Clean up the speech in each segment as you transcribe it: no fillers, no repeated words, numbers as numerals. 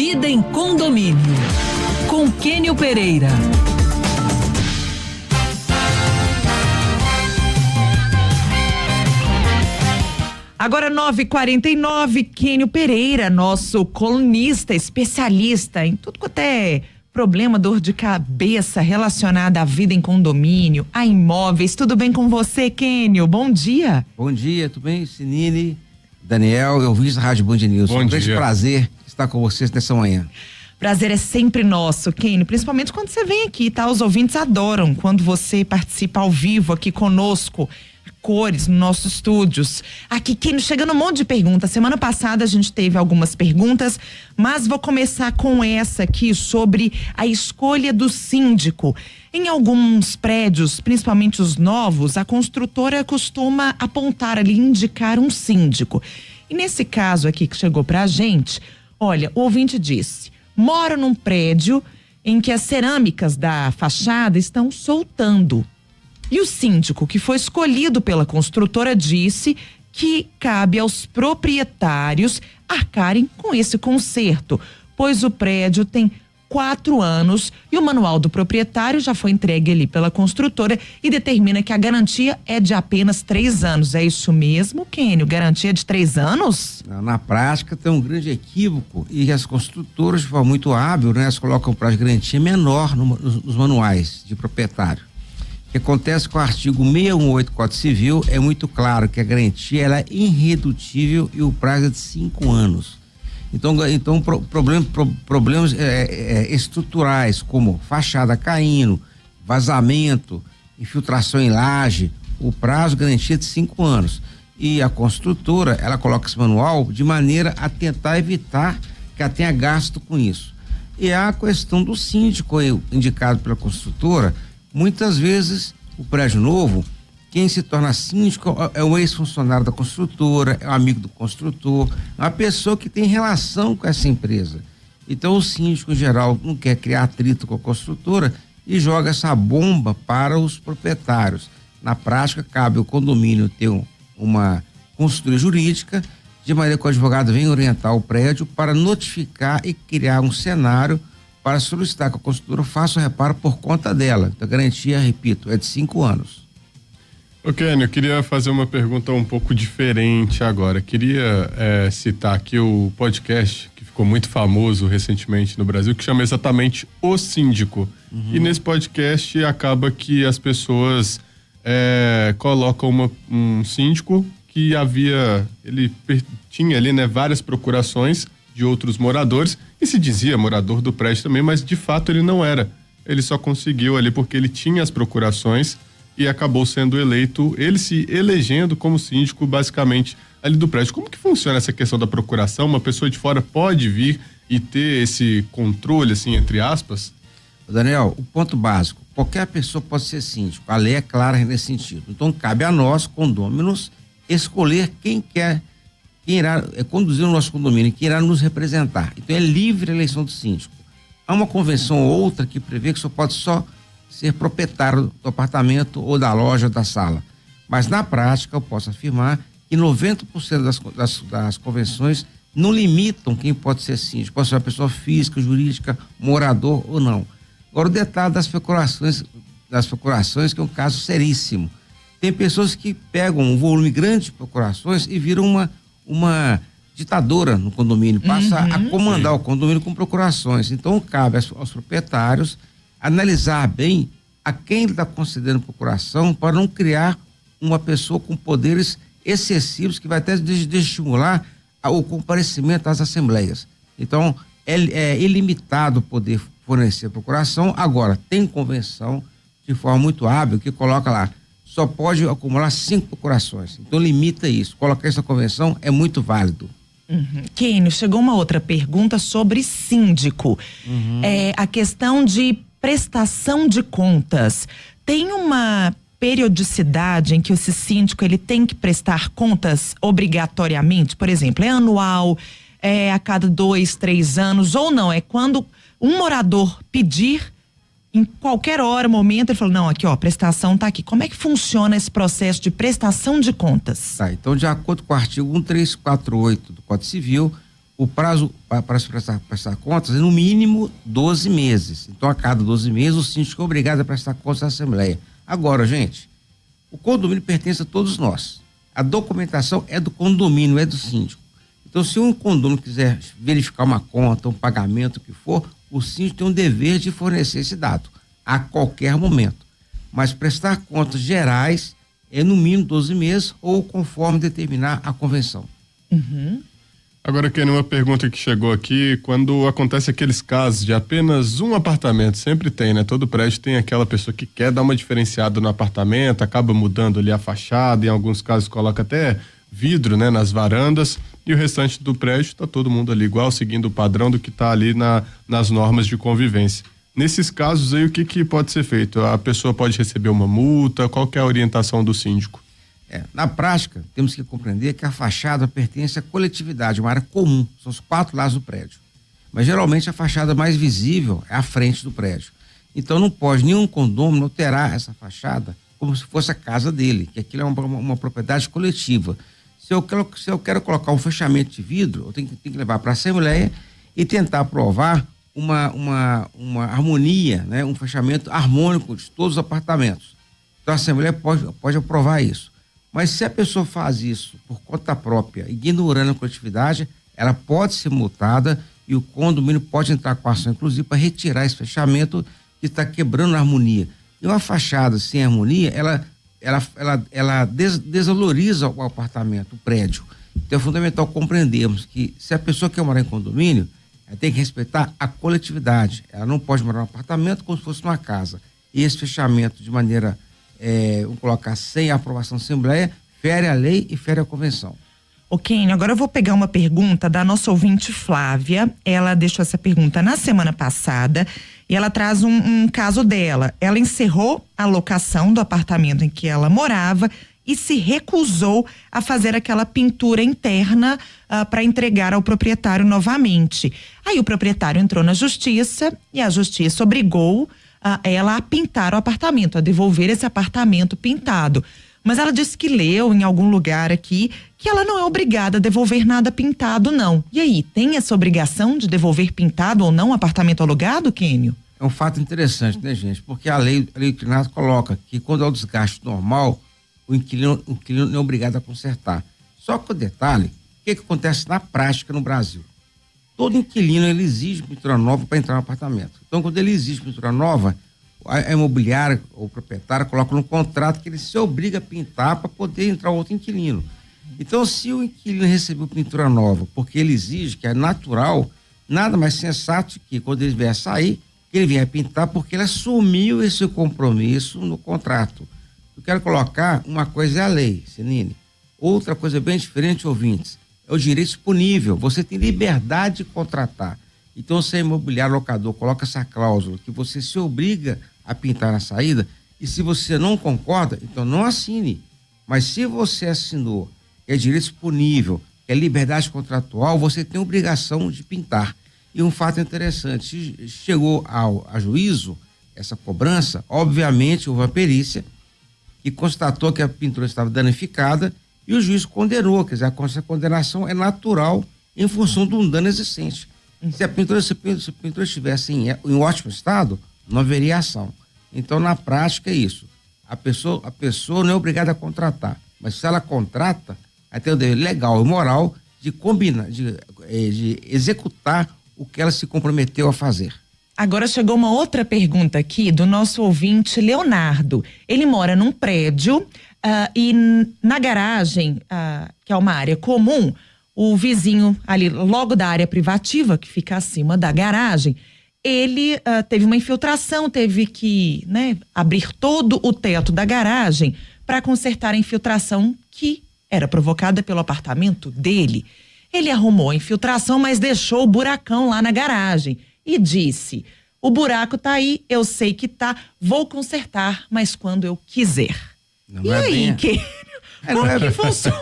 Vida em Condomínio, com Kênio Pereira. Agora 9h49, Kênio Pereira, nosso colunista, especialista em tudo quanto é problema, dor de cabeça relacionada à vida em condomínio, a imóveis. Tudo bem com você, Kênio? Bom dia. Bom dia, tudo bem? Sinine, Daniel, eu vi da Rádio Band News. Bom dia. Um grande prazer estar com vocês nessa manhã. Prazer é sempre nosso, Kênio, principalmente quando você vem aqui, tá? Os ouvintes adoram quando você participa ao vivo aqui conosco. Cores nos nossos estúdios. Aqui, Kênio, chegando um monte de perguntas. Semana passada a gente teve algumas perguntas, mas vou começar com essa aqui sobre a escolha do síndico. Em alguns prédios, principalmente os novos, a construtora costuma apontar ali, indicar um síndico. E nesse caso aqui que chegou pra gente, olha, o ouvinte disse: moro num prédio em que as cerâmicas da fachada estão soltando. E o síndico que foi escolhido pela construtora disse que cabe aos proprietários arcarem com esse conserto, pois o prédio tem 4 anos e o manual do proprietário já foi entregue ali pela construtora e determina que a garantia é de apenas 3 anos. É isso mesmo, Kênio? Garantia de 3 anos? Na prática tem um grande equívoco e as construtoras, de forma muito hábil, né, elas colocam o prazo de garantia menor nos manuais de proprietário. O que acontece com o artigo 618 do Código Civil é muito claro que a garantia ela é irredutível e o prazo é de 5 anos. Então problemas estruturais como fachada caindo, vazamento, infiltração em laje, o prazo de garantia é de 5 anos. E a construtora, ela coloca esse manual de maneira a tentar evitar que ela tenha gasto com isso. E a questão do síndico indicado pela construtora. Muitas vezes, o prédio novo, quem se torna síndico é um ex-funcionário da construtora, é um amigo do construtor, é uma pessoa que tem relação com essa empresa. Então, o síndico, em geral, não quer criar atrito com a construtora e joga essa bomba para os proprietários. Na prática, cabe ao condomínio ter uma consultoria jurídica, de maneira que o advogado venha orientar o prédio para notificar e criar um cenário para solicitar que a construtora faça o reparo por conta dela. Então, a garantia, repito, é de 5 anos. Ô Kênio, eu queria fazer uma pergunta um pouco diferente agora. Queria citar aqui o podcast que ficou muito famoso recentemente no Brasil, que chama exatamente O Síndico. E nesse podcast acaba que as pessoas colocam um síndico que ele tinha ali, né, várias procurações de outros moradores e se dizia morador do prédio também, mas de fato ele não era. Ele só conseguiu ali porque ele tinha as procurações e acabou sendo eleito, ele se elegendo como síndico basicamente ali do prédio. Como que funciona essa questão da procuração? Uma pessoa de fora pode vir e ter esse controle, assim, entre aspas? Daniel, o ponto básico, qualquer pessoa pode ser síndico, a lei é clara nesse sentido. Então cabe a nós, condôminos, escolher quem irá conduzir o nosso condomínio, quem irá nos representar. Então é livre a eleição do síndico. Há uma convenção ou outra que prevê que só pode ser proprietário do apartamento ou da loja, da sala. Mas na prática eu posso afirmar que 90% das convenções não limitam quem pode ser síndico. Pode ser uma pessoa física, jurídica, morador ou não. Agora o detalhe das procurações, que é um caso seríssimo. Tem pessoas que pegam um volume grande de procurações e viram uma ditadora no condomínio, passa a comandar o condomínio com procurações. Então cabe aos proprietários analisar bem a quem ele está concedendo procuração para não criar uma pessoa com poderes excessivos que vai até desestimular o comparecimento às assembleias. Então é ilimitado poder fornecer procuração. Agora tem convenção de forma muito hábil que coloca lá, só pode acumular 5 procurações. Então limita isso. Colocar essa convenção é muito válido. Kênio, chegou uma outra pergunta sobre síndico. A questão de prestação de contas. Tem uma periodicidade em que esse síndico ele tem que prestar contas obrigatoriamente? Por exemplo, é anual, é a cada 2, 3 anos, ou não? É quando um morador pedir, em qualquer hora, momento, ele falou, não, aqui ó, a prestação tá aqui. Como é que funciona esse processo de prestação de contas? Tá, então de acordo com o artigo 1348 do Código Civil, o prazo para se prestar contas é no mínimo 12 meses. Então, a cada 12 meses, o síndico é obrigado a prestar contas à Assembleia. Agora, gente, o condomínio pertence a todos nós. A documentação é do condomínio, é do síndico. Então, se um condomínio quiser verificar uma conta, um pagamento, o que for, o síndico tem um dever de fornecer esse dado a qualquer momento. Mas prestar contas gerais é no mínimo 12 meses ou conforme determinar a convenção. Uhum. Agora, Kenny, uma pergunta que chegou aqui, quando acontece aqueles casos de apenas um apartamento, sempre tem, né? Todo prédio tem aquela pessoa que quer dar uma diferenciada no apartamento, acaba mudando ali a fachada, em alguns casos coloca até vidro, né, nas varandas, e o restante do prédio tá todo mundo ali igual, seguindo o padrão do que tá ali nas normas de convivência. Nesses casos aí, o que pode ser feito? A pessoa pode receber uma multa? Qual que é a orientação do síndico? Na prática, temos que compreender que a fachada pertence à coletividade, uma área comum, são os 4 lados do prédio. Mas geralmente a fachada mais visível é a frente do prédio. Então não pode nenhum condômino alterar essa fachada como se fosse a casa dele, que aquilo é uma propriedade coletiva. Se eu quero colocar um fechamento de vidro, eu tenho que levar para a Assembleia e tentar aprovar uma harmonia, né? Um fechamento harmônico de todos os apartamentos. Então a Assembleia pode aprovar isso. Mas se a pessoa faz isso por conta própria, ignorando a coletividade, ela pode ser multada e o condomínio pode entrar com ação, inclusive, para retirar esse fechamento que está quebrando a harmonia. E uma fachada sem harmonia, ela desvaloriza o apartamento, o prédio. Então é fundamental compreendermos que se a pessoa quer morar em condomínio, ela tem que respeitar a coletividade. Ela não pode morar num apartamento como se fosse numa casa. E esse fechamento de maneira, vamos colocar, sem a aprovação da Assembleia, fere a lei e fere a convenção. Kenny, agora eu vou pegar uma pergunta da nossa ouvinte Flávia. Ela deixou essa pergunta na semana passada e ela traz um caso dela. Ela encerrou a locação do apartamento em que ela morava e se recusou a fazer aquela pintura interna para entregar ao proprietário novamente. Aí o proprietário entrou na justiça e a justiça obrigou ela a pintar o apartamento, a devolver esse apartamento pintado. Mas ela disse que leu em algum lugar aqui que ela não é obrigada a devolver nada pintado, não. E aí, tem essa obrigação de devolver pintado ou não o apartamento alugado, Kênio? É um fato interessante, né, gente? Porque a lei do inquilinato coloca que quando é o desgaste normal, o inquilino não é obrigado a consertar. Só que o detalhe, o que acontece na prática no Brasil? Todo inquilino, ele exige pintura nova para entrar no apartamento. Então, quando ele exige pintura nova, a imobiliária ou o proprietário coloca no contrato que ele se obriga a pintar para poder entrar outro inquilino. Então, se o inquilino recebeu pintura nova porque ele exige, que é natural, nada mais sensato que quando ele vier sair, ele vier pintar porque ele assumiu esse compromisso no contrato. Eu quero colocar uma coisa é a lei, Senine. Outra coisa bem diferente, ouvintes, é o direito disponível. Você tem liberdade de contratar. Então, se a imobiliária locador coloca essa cláusula que você se obriga a pintar na saída, e se você não concorda, então não assine. Mas se você assinou, que é direito disponível, que é liberdade contratual, você tem obrigação de pintar. E um fato interessante, se chegou a juízo essa cobrança, obviamente houve uma perícia que constatou que a pintura estava danificada e o juiz condenou, quer dizer, a condenação é natural em função de um dano existente. Se a pintura estivesse em ótimo estado, não haveria ação. Então, na prática, é isso. A pessoa não é obrigada a contratar, mas se ela contrata, ela tem o dever legal e moral de combinar, de executar o que ela se comprometeu a fazer. Agora chegou uma outra pergunta aqui do nosso ouvinte Leonardo. Ele mora num prédio e na garagem, que é uma área comum, o vizinho ali logo da área privativa, que fica acima da garagem, ele teve uma infiltração, teve que, né, abrir todo o teto da garagem para consertar a infiltração que era provocada pelo apartamento dele. Ele arrumou a infiltração, mas deixou o buracão lá na garagem e disse: o buraco tá aí, eu sei que tá, vou consertar, mas quando eu quiser. Não e é aí, bem... Como que funciona?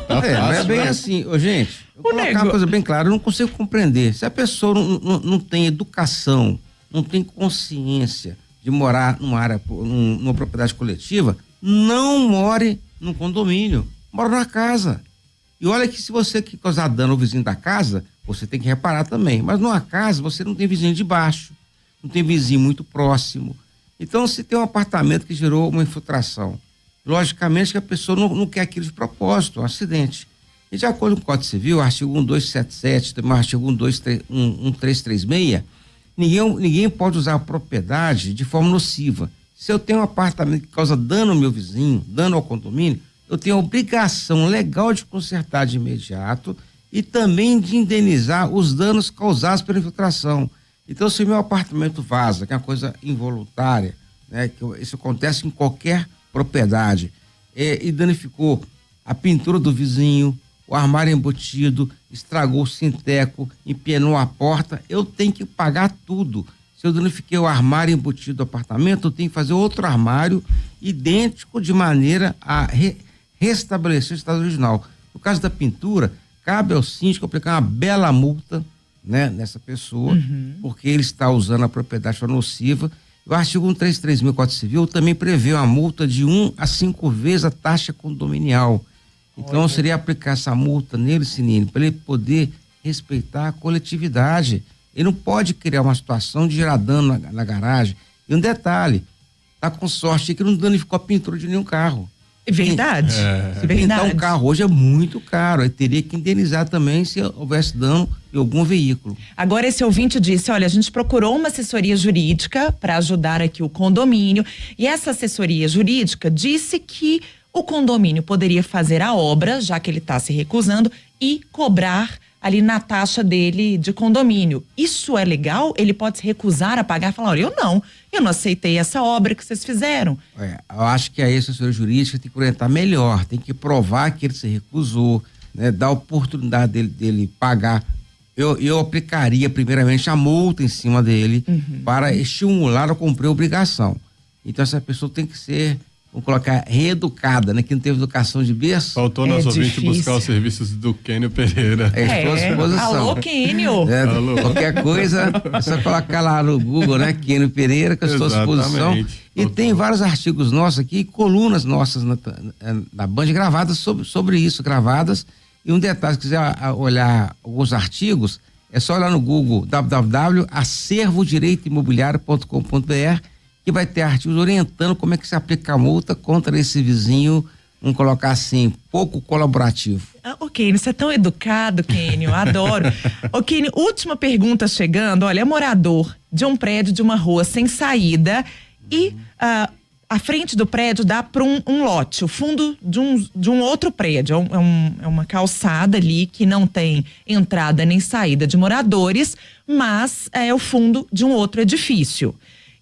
Não é bem assim. Gente, eu vou colocar uma coisa bem clara, eu não consigo compreender. Se a pessoa não tem educação, não tem consciência de morar numa propriedade coletiva, não more num condomínio, mora na casa. E olha que se você que causar dano ao vizinho da casa, você tem que reparar também. Mas numa casa você não tem vizinho de baixo, não tem vizinho muito próximo. Então, se tem um apartamento que gerou uma infiltração, logicamente que a pessoa não quer aquilo de propósito, um acidente. E de acordo com o Código Civil, artigo 1277, também artigo 1336, ninguém pode usar a propriedade de forma nociva. Se eu tenho um apartamento que causa dano ao meu vizinho, dano ao condomínio, eu tenho a obrigação legal de consertar de imediato e também de indenizar os danos causados pela infiltração. Então, se o meu apartamento vaza, que é uma coisa involuntária, né, que isso acontece em qualquer propriedade, e danificou a pintura do vizinho, o armário embutido, estragou o sinteco, empenou a porta, eu tenho que pagar tudo. Se eu danifiquei o armário embutido do apartamento, eu tenho que fazer outro armário idêntico de maneira a restabelecer o estado original. No caso da pintura, cabe ao síndico aplicar uma bela multa, né, nessa pessoa, porque ele está usando a propriedade nociva. O artigo 1336 do Código Civil também prevê uma multa de 1 a 5 vezes a taxa condominial. Então, seria aplicar essa multa nele, Sinine, para ele poder respeitar a coletividade. Ele não pode criar uma situação de gerar dano na garagem. E um detalhe, tá com sorte que não danificou a pintura de nenhum carro. Verdade. Se pintar um carro hoje é muito caro, aí teria que indenizar também se houvesse dano em algum veículo. Agora esse ouvinte disse, olha, a gente procurou uma assessoria jurídica para ajudar aqui o condomínio e essa assessoria jurídica disse que o condomínio poderia fazer a obra, já que ele está se recusando, e cobrar ali na taxa dele de condomínio. Isso é legal? Ele pode se recusar a pagar e falar, olha, eu não aceitei essa obra que vocês fizeram. Eu acho que aí a assessoria jurídica tem que orientar melhor, tem que provar que ele se recusou, né, dar a oportunidade dele pagar. Eu aplicaria primeiramente a multa em cima dele para estimular a cumprir a obrigação. Então essa pessoa tem que ser, vamos colocar, reeducada, né? Que não teve educação de berço. Faltou nosso ouvinte buscar os serviços do Kênio Pereira. Estou à disposição. Alô, Kênio. Alô. Qualquer coisa, é só colocar lá no Google, né? Kênio Pereira, que eu estou à disposição. E tem vários artigos nossos aqui, colunas nossas na Band gravadas sobre isso, gravadas. E um detalhe, se quiser olhar alguns artigos, é só olhar no Google www.acervodireitoimobiliario.com.br que vai ter artigos orientando como é que se aplica a multa contra esse vizinho, vamos colocar assim, pouco colaborativo. Ô, Kênio, você é tão educado, Kênio, adoro. Ô, Kênio, última pergunta chegando, olha, é morador de um prédio de uma rua sem saída e a frente do prédio dá para um lote, o fundo de um outro prédio, é uma calçada ali que não tem entrada nem saída de moradores, mas é o fundo de um outro edifício.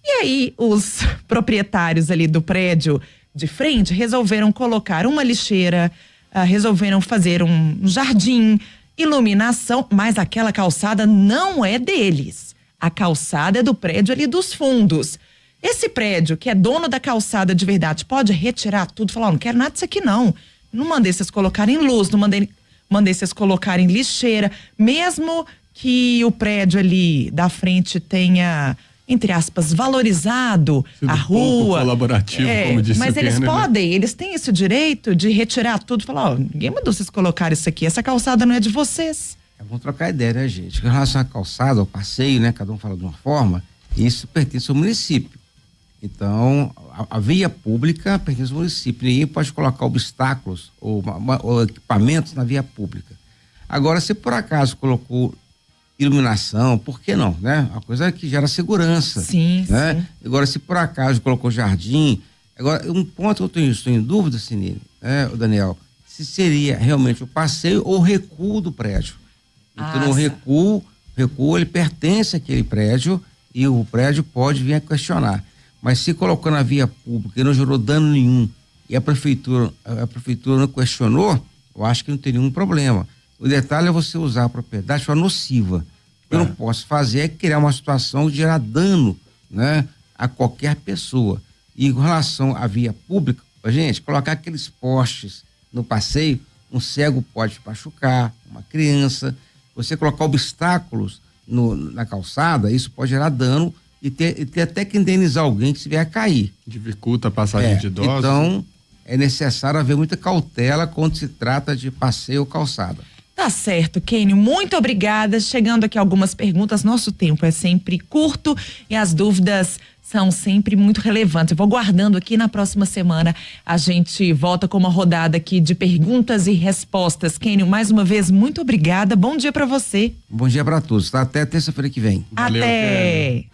E aí, os proprietários ali do prédio de frente resolveram colocar uma lixeira, resolveram fazer um jardim, iluminação, mas aquela calçada não é deles. A calçada é do prédio ali dos fundos. Esse prédio, que é dono da calçada de verdade, pode retirar tudo, falar, não quero nada disso aqui não. Não mandei vocês colocarem luz, não mandei vocês colocarem lixeira, mesmo que o prédio ali da frente tenha, entre aspas, valorizado a rua. Pouco colaborativo, como disse mas o eles Kênio, podem, eles têm esse direito de retirar tudo, falar, ninguém mandou vocês colocar isso aqui, essa calçada não é de vocês. Vamos trocar ideia, né, gente? Com relação à calçada, ao passeio, né, cada um fala de uma forma, isso pertence ao município. Então, a via pública pertence ao município, ninguém pode colocar obstáculos ou equipamentos na via pública. Agora, se por acaso colocou iluminação, por que não, né? Uma coisa que gera segurança. Sim, né? sim. Agora, se por acaso colocou jardim, agora, um ponto que eu estou em dúvida, Sinine, Daniel, se seria realmente o passeio ou o recuo do prédio. Então, no recuo, ele pertence àquele prédio e o prédio pode vir a questionar. Mas se colocou na via pública e não gerou dano nenhum e a prefeitura não questionou, eu acho que não tem nenhum problema. O detalhe é você usar a propriedade de forma nociva. O que eu não posso fazer é criar uma situação de gerar dano, né, a qualquer pessoa. E com relação à via pública, gente, colocar aqueles postes no passeio, um cego pode machucar, uma criança. Você colocar obstáculos na calçada, isso pode gerar dano e ter até que indenizar alguém que se vier a cair. Dificulta a passagem de idosos. Então, é necessário haver muita cautela quando se trata de passeio ou calçada. Tá certo, Kênio, muito obrigada. Chegando aqui algumas perguntas, nosso tempo é sempre curto e as dúvidas são sempre muito relevantes. Eu vou guardando aqui, na próxima semana a gente volta com uma rodada aqui de perguntas e respostas. Kênio, mais uma vez, muito obrigada. Bom dia para você. Bom dia para todos, tá? Até terça-feira que vem. Valeu, Até! Kênio.